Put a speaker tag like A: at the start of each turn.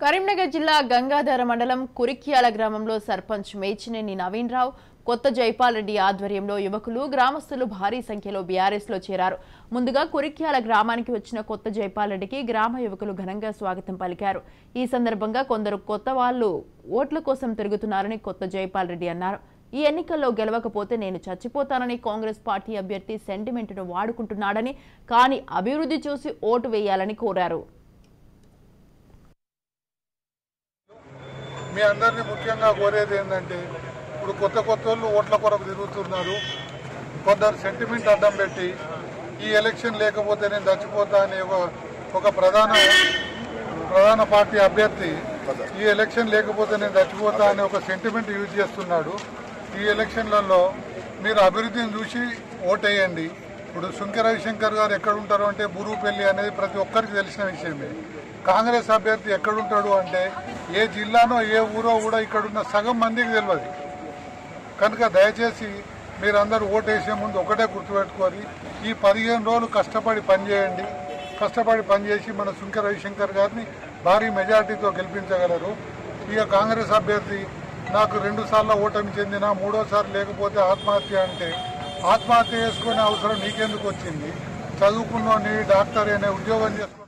A: కరీంనగర్ జిల్లా గంగాధర మండలం కురిక్యాల గ్రామంలో సర్పంచ్ మేచినేని నవీన్ రావు కొత్త జైపాల్ రెడ్డి ఆధ్వర్యంలో యువకులు గ్రామస్తులు భారీ సంఖ్యలో బీఆర్ఎస్ లో చేరారు. ముందుగా కురిక్యాల గ్రామానికి వచ్చిన కొత్త జైపాల్ రెడ్డికి గ్రామ యువకులు ఘనంగా స్వాగతం పలికారు. ఈ సందర్భంగా కొందరు కొత్త వాళ్లు ఓట్ల కోసం తిరుగుతున్నారని కొత్త జైపాల్ రెడ్డి అన్నారు. ఈ ఎన్నికల్లో గెలవకపోతే నేను చచ్చిపోతానని కాంగ్రెస్ పార్టీ అభ్యర్థి సెంటిమెంట్ను వాడుకుంటున్నాడని, కానీ అభివృద్ధి చూసి ఓటు వేయాలని కోరారు.
B: మీ అందరినీ ముఖ్యంగా కోరేది ఏంటంటే, ఇప్పుడు కొత్త వాళ్ళు ఓట్ల కొరకు తిరుగుతున్నారు. కొందరు సెంటిమెంట్ అడ్డం పెట్టి ఈ ఎలక్షన్ లేకపోతే నేను చచ్చిపోతా అని ఒక ప్రధాన పార్టీ అభ్యర్థి ఈ ఎలక్షన్ లేకపోతే నేను చచ్చిపోతా అని ఒక సెంటిమెంట్ యూజ్ చేస్తున్నాడు. ఈ ఎలక్షన్లలో మీరు అభివృద్ధిని చూసి ఓటేయండి. ఇప్పుడు సుంకె రవిశంకర్ గారు ఎక్కడ ఉంటారు అంటే బురుపల్లి అనేది ప్రతి ఒక్కరికి తెలిసిన విషయమే. కాంగ్రెస్ అభ్యర్థి ఎక్కడుంటాడు అంటే ఏ జిల్లానో ఏ ఊరో కూడా ఇక్కడున్న సగం మందికి తెలియదు. కనుక దయచేసి మీరందరూ ఓటేసే ముందు ఒకటే గుర్తుపెట్టుకోవాలి, ఈ 15 రోజులు కష్టపడి పనిచేయండి. కష్టపడి పనిచేసి మన సుంకె రవిశంకర్ గారిని భారీ మెజార్టీతో గెలిపించగలరు. ఇక కాంగ్రెస్ అభ్యర్థి నాకు 2 సార్లు ఓటమి చెందిన 3వసారి లేకపోతే ఆత్మహత్య అంటే ఆత్మహత్య చేసుకునే అవసరం నీకెందుకు వచ్చింది? చదువుకున్నోని డాక్టర్ అనే ఉద్యోగం చేసుకుని